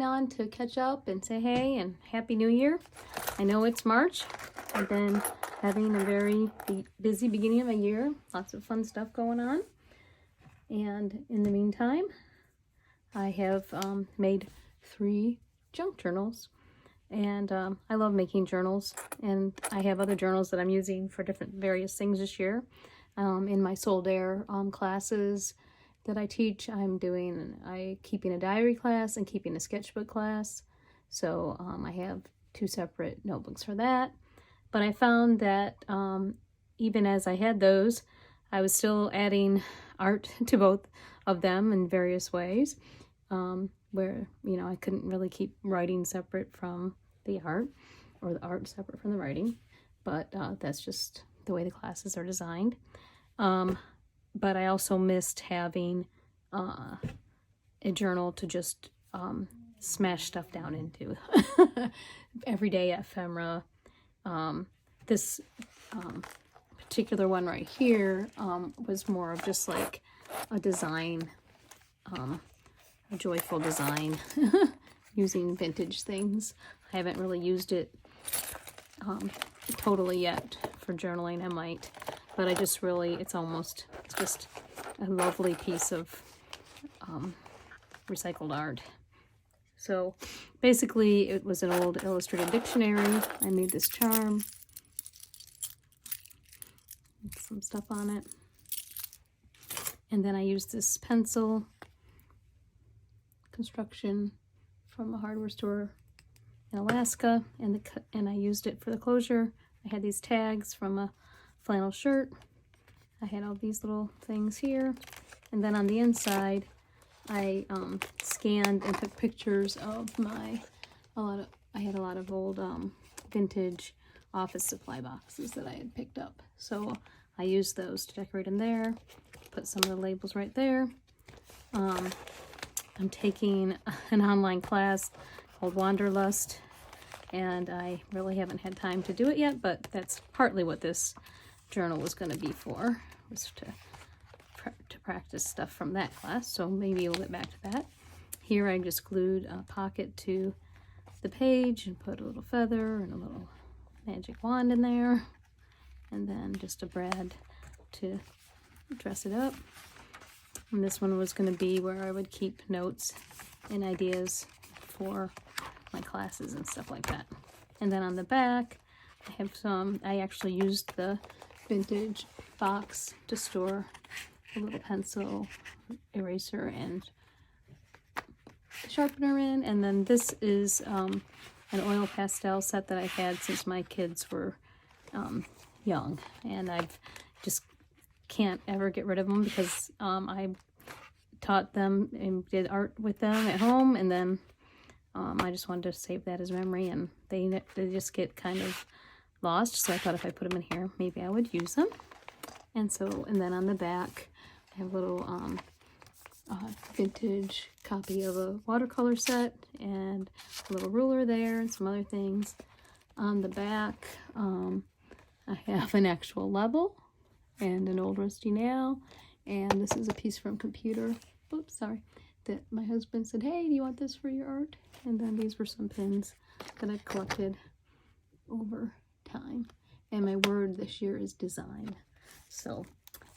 on to catch up and say hey and Happy New Year. I know it's March. I've been having a very busy beginning of a year. Lots of fun stuff going on. And in the meantime, I have made 3 junk journals. And I love making journals. And I have other journals that I'm using for different various things this year. In my Soul Dare classes that I teach, I'm keeping a diary class and keeping a sketchbook class. So I have 2 separate notebooks for that. But I found that even as I had those, I was still adding art to both of them in various ways, where, you know, I couldn't really keep writing separate from the art, or the art separate from the writing. But that's just the way the classes are designed. But I also missed having a journal to just smash stuff down into. Everyday ephemera. This particular one right here was more of just like a design, a joyful design, using vintage things. I haven't really used it totally yet for journaling. I might, but I just really, it's just a lovely piece of recycled art. So basically it was an old illustrated dictionary. I made this charm with some stuff on it. And then I used this pencil construction from a hardware store in Alaska, and I used it for the closure. I had these tags from a flannel shirt. I had all these little things here. And then on the inside, I scanned and took pictures of I had a lot of old vintage office supply boxes that I had picked up. So I used those to decorate in there, put some of the labels right there. I'm taking an online class called Wanderlust, and I really haven't had time to do it yet, but that's partly what this journal was going to be for, was to practice stuff from that class. So maybe we'll get back to that. Here I just glued a pocket to the page and put a little feather and a little magic wand in there, and then just a brad to dress it up. And this one was going to be where I would keep notes and ideas for my classes and stuff like that. And then on the back, I actually used the vintage box to store a little pencil, eraser, and sharpener in. And then this is an oil pastel set that I've had since my kids were young, and I've just can't ever get rid of them because I taught them and did art with them at home, and then I just wanted to save that as memory, and they just get kind of lost. So I thought if I put them in here, maybe I would use them. And then on the back, I have a little vintage copy of a watercolor set and a little ruler there and some other things. On the back, I have an actual level and an old rusty nail, and this is a piece from computer. Oops, sorry. That my husband said, hey, do you want this for your art? And then these were some pins that I've collected over time. And my word this year is design. So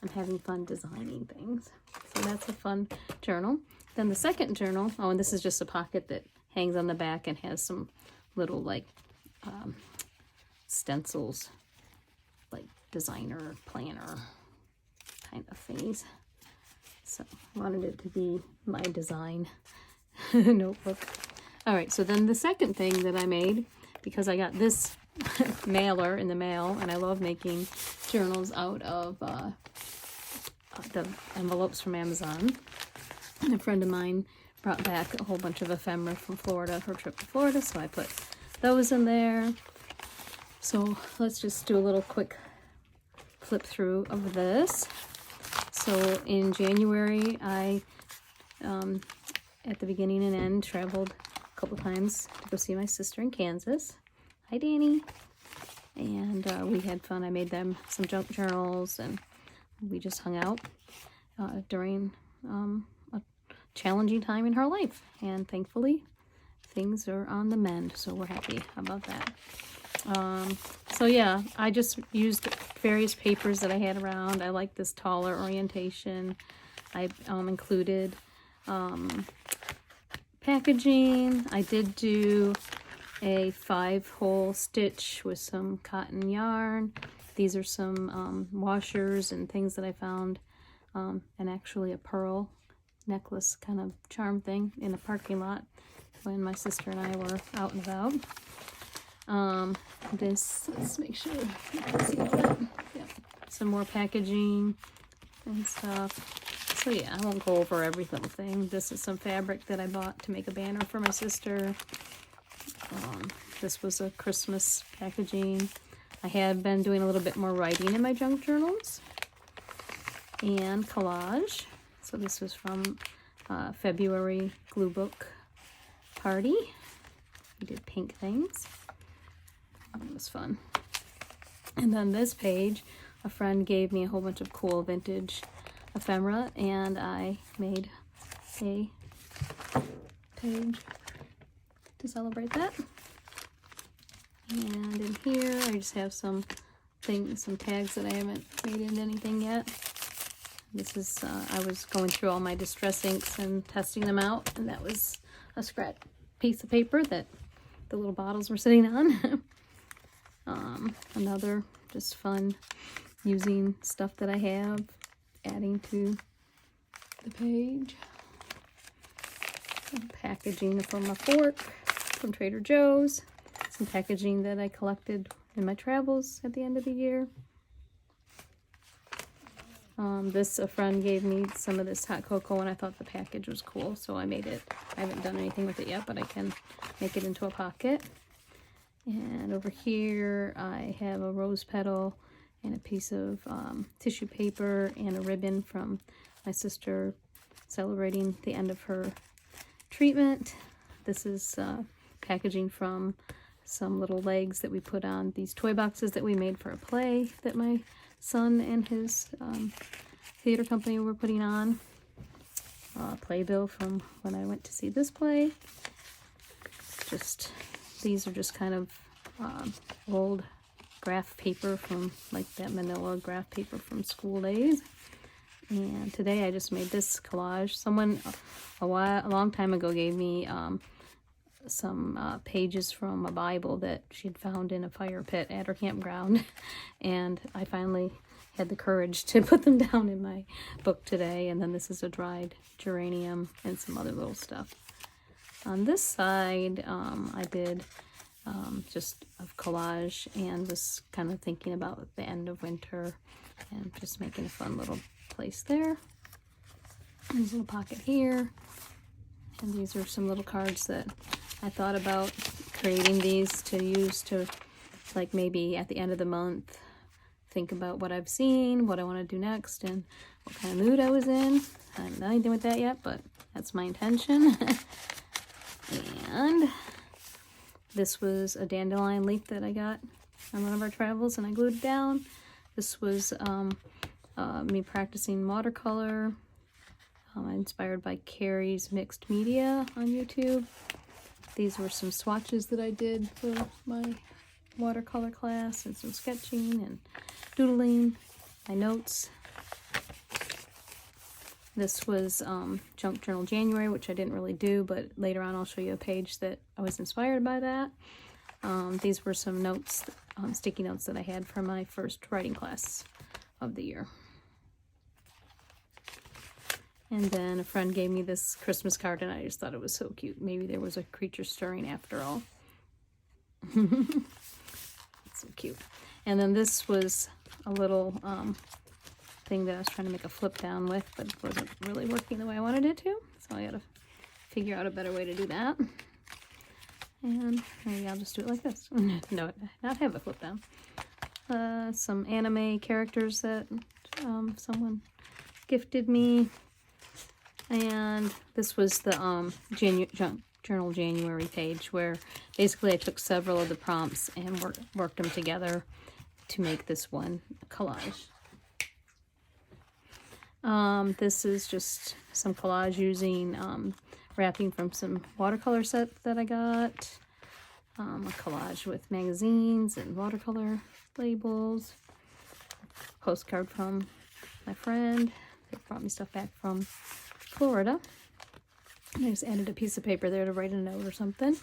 I'm having fun designing things. So that's a fun journal. Then the second journal, oh, and this is just a pocket that hangs on the back and has some little like stencils, like designer, planner kind of things. So I wanted it to be my design notebook. All right, so then the second thing that I made, because I got this mailer in the mail, and I love making journals out of the envelopes from Amazon. And a friend of mine brought back a whole bunch of ephemera from Florida, her trip to Florida, so I put those in there. So let's just do a little quick flip through of this. So in January, I, at the beginning and end, traveled a couple times to go see my sister in Kansas. Hi, Danny. And we had fun. I made them some junk journals, and we just hung out during a challenging time in her life. And thankfully, things are on the mend, so we're happy about that. So yeah, I just used various papers that I had around. I like this taller orientation. I included packaging. I did do a 5-hole stitch with some cotton yarn. These are some washers and things that I found, and actually a pearl necklace kind of charm thing in the parking lot when my sister and I were out and about. Let's make sure you can see all that. Yeah. Some more packaging and stuff. So yeah, I won't go over every little thing. This is some fabric that I bought to make a banner for my sister. This was a Christmas packaging. I had been doing a little bit more writing in my junk journals. And collage. So this was from February glue book party. We did pink things. It was fun. And then this page, a friend gave me a whole bunch of cool vintage ephemera, and I made a page to celebrate that. And in here, I just have some things, some tags that I haven't made into anything yet. This is, I was going through all my distress inks and testing them out, and that was a scrap piece of paper that the little bottles were sitting on. Another just fun using stuff that I have, adding to the page. Some packaging from a fork from Trader Joe's. Some packaging that I collected in my travels at the end of the year. A friend gave me some of this hot cocoa, and I thought the package was cool, so I made it. I haven't done anything with it yet, but I can make it into a pocket. And over here, I have a rose petal and a piece of tissue paper and a ribbon from my sister celebrating the end of her treatment. This is packaging from some little legs that we put on these toy boxes that we made for a play that my son and his theater company were putting on. Playbill from when I went to see this play. These are just kind of old graph paper from like that manila graph paper from school days. And today I just made this collage. Someone a long time ago gave me some pages from a Bible that she'd found in a fire pit at her campground, and I finally had the courage to put them down in my book today. And then this is a dried geranium and some other little stuff. On this side, I did just a collage and was kind of thinking about the end of winter and just making a fun little place there. There's a little pocket here, and these are some little cards that I thought about creating these to use to, like, maybe at the end of the month think about what I've seen, what I want to do next, and what kind of mood I was in. I haven't done anything with that yet, but that's my intention. And this was a dandelion leaf that I got on one of our travels, and I glued it down. This was me practicing watercolor, inspired by Carrie's Mixed Media on YouTube. These were some swatches that I did for my watercolor class, and some sketching and doodling, my notes. This was Junk Journal January, which I didn't really do, but later on I'll show you a page that I was inspired by that. These were some notes, sticky notes that I had from my first writing class of the year. And then a friend gave me this Christmas card, and I just thought it was so cute. Maybe there was a creature stirring after all. It's so cute. And then this was a little thing that I was trying to make a flip down with, but it wasn't really working the way I wanted it to. So I gotta figure out a better way to do that. And maybe I'll just do it like this. No, not have a flip down. Some anime characters that someone gifted me. And this was the Junk Journal January page, where basically I took several of the prompts and worked them together to make this one collage. This is just some collage using wrapping from some watercolor sets that I got. A collage with magazines and watercolor labels. Postcard from my friend. They brought me stuff back from Florida. And I just added a piece of paper there to write a note or something.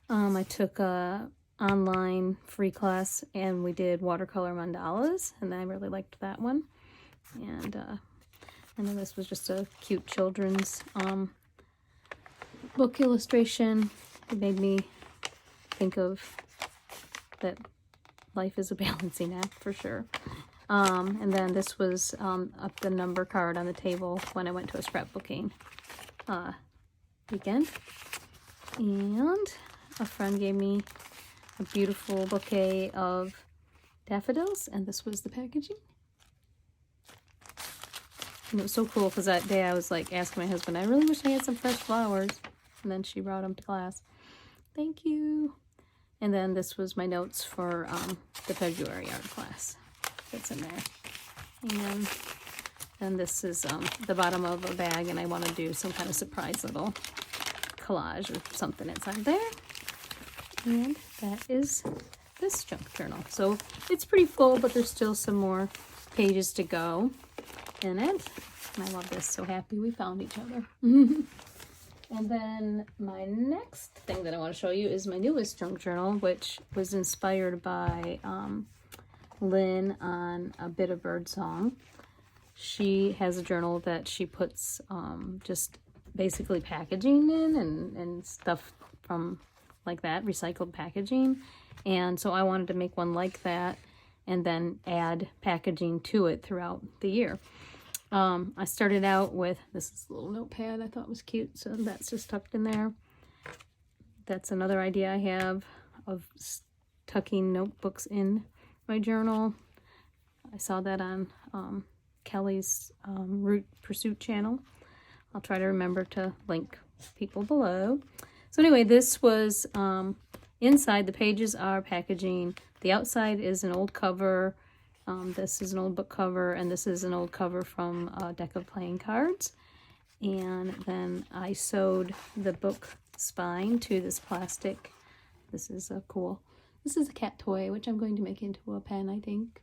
I took a online free class and we did watercolor mandalas, and I really liked that one. And then this was just a cute children's book illustration. It made me think of that life is a balancing act for sure. And then this was up the number card on the table when I went to a scrapbooking weekend. And a friend gave me a beautiful bouquet of daffodils, and this was the packaging. And it was so cool because that day I was like asking my husband, I really wish I had some fresh flowers. And then she brought them to class. Thank you. And then this was my notes for the February art class. That's in there. And then this is the bottom of a bag, and I want to do some kind of surprise little collage or something inside there. And that is this junk journal. So it's pretty full, but there's still some more pages to go in it. And I love this. So happy we found each other. And then my next thing that I want to show you is my newest junk journal, which was inspired by Lynn on A Bit of Birdsong. She has a journal that she puts just basically packaging in and stuff from like that, recycled packaging. And so I wanted to make one like that and then add packaging to it throughout the year. I started out with this little notepad I thought was cute, so that's just tucked in there. That's another idea I have of tucking notebooks in my journal. I saw that on Kelly's Root Pursuit channel. I'll try to remember to link people below. So anyway, this was inside. The pages are packaging. The outside is an old cover. This is an old book cover, and this is an old cover from a deck of playing cards. And then I sewed the book spine to this plastic. This is a cool. This is a cat toy, which I'm going to make into a pen, I think.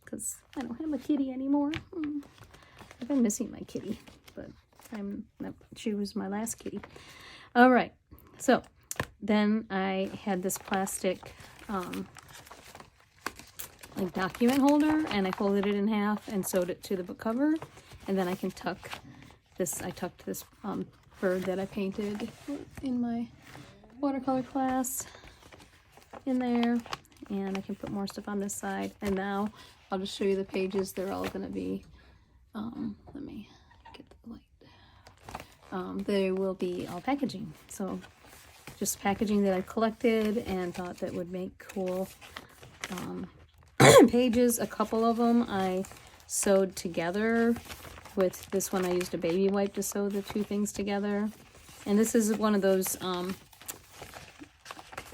Because I don't have a kitty anymore. I've been missing my kitty, but she was my last kitty. All right, so then I had this plastic like document holder, and I folded it in half and sewed it to the book cover, and then I can tuck this. I tucked this bird that I painted in my watercolor class in there, and I can put more stuff on this side. And now I'll just show you the pages. They're all going to be let me get the light. They will be all packaging, so just packaging that I collected and thought that would make cool pages. A couple of them I sewed together. With this one I used a baby wipe to sew the two things together. And this is one of those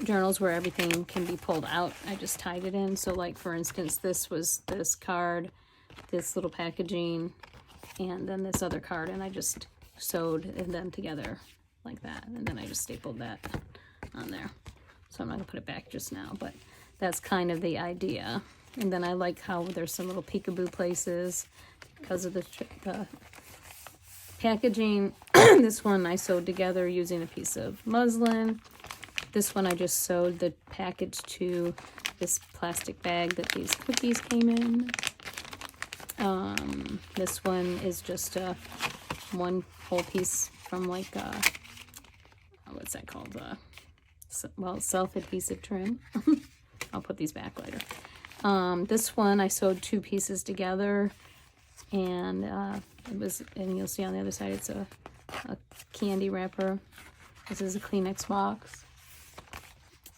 journals where everything can be pulled out. I just tied it in. So like for instance, this was this card, this little packaging, and then this other card, and I just sewed them together like that, and then I just stapled that on there. So I'm not gonna put it back just now, but that's kind of the idea. And then I like how there's some little peekaboo places because of the packaging. This one I sewed together using a piece of muslin. This one I just sewed the package to this plastic bag that these cookies came in. This one is just one whole piece from like what's that called? Well, self-adhesive trim. I'll put these back later. This one I sewed two pieces together, and and you'll see on the other side it's a candy wrapper. This is a Kleenex box.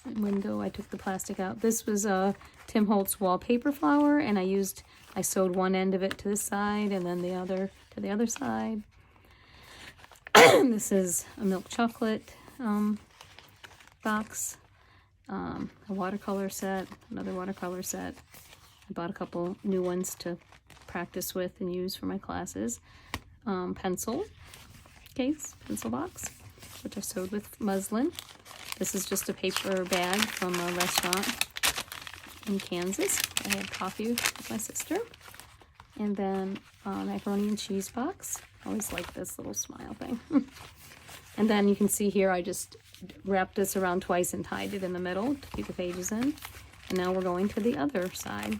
Window, I took the plastic out. This was a Tim Holtz wallpaper flower, and I sewed one end of it to this side and then the other to the other side. This is a milk chocolate box, a watercolor set, another watercolor set. I bought a couple new ones to practice with and use for my classes. Pencil, case, pencil box, which I sewed with muslin. This is just a paper bag from a restaurant in Kansas. I had coffee with my sister. And then macaroni and cheese box. I always like this little smile thing. And then you can see here I just wrapped this around twice and tied it in the middle to keep the pages in. And now we're going to the other side.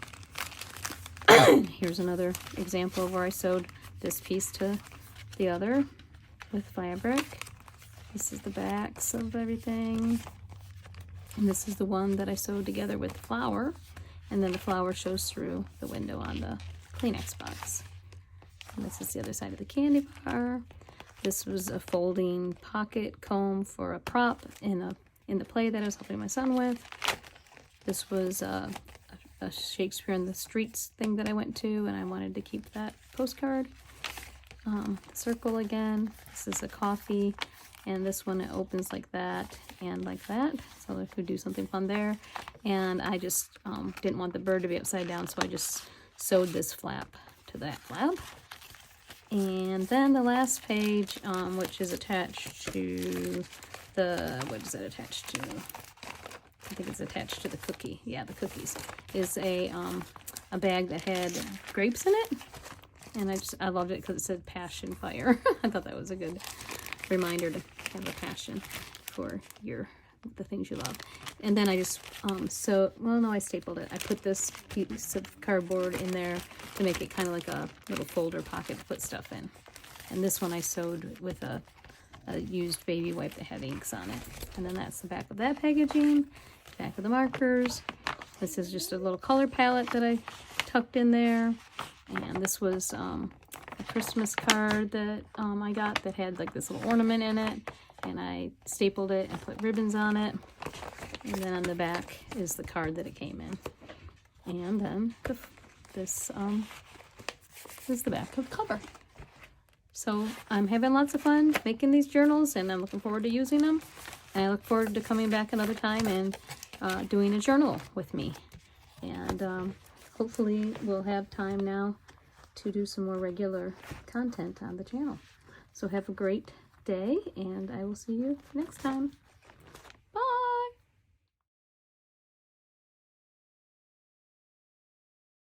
Here's another example of where I sewed this piece to the other with fabric. This is the backs of everything. And this is the one that I sewed together with flour. And then the flour shows through the window on the Kleenex box. And this is the other side of the candy bar. This was a folding pocket comb for a prop in the play that I was helping my son with. This was a Shakespeare in the Streets thing that I went to, and I wanted to keep that postcard. Circle again. This is a coffee, and this one, it opens like that and like that, so I could do something fun there. And I just didn't want the bird to be upside down, so I just sewed this flap to that flap. And then the last page, which is attached to the, what is it attached to? I think it's attached to the cookie. Yeah, the cookies. Is a bag that had grapes in it. And I loved it because it said passion fire. I thought that was a good reminder to have a passion for the things you love. And then I just I stapled it. I put this piece of cardboard in there to make it kind of like a little folder pocket to put stuff in. And this one I sewed with a used baby wipe that had inks on it. And then that's the back of that packaging, back of the markers. This is just a little color palette that I tucked in there. And this was a Christmas card that I got that had like this little ornament in it. And I stapled it and put ribbons on it. And then on the back is the card that it came in. And then this is the back of the cover. So I'm having lots of fun making these journals, and I'm looking forward to using them. And I look forward to coming back another time and doing a journal with me. And hopefully we'll have time now to do some more regular content on the channel. So have a great day, and I will see you next time.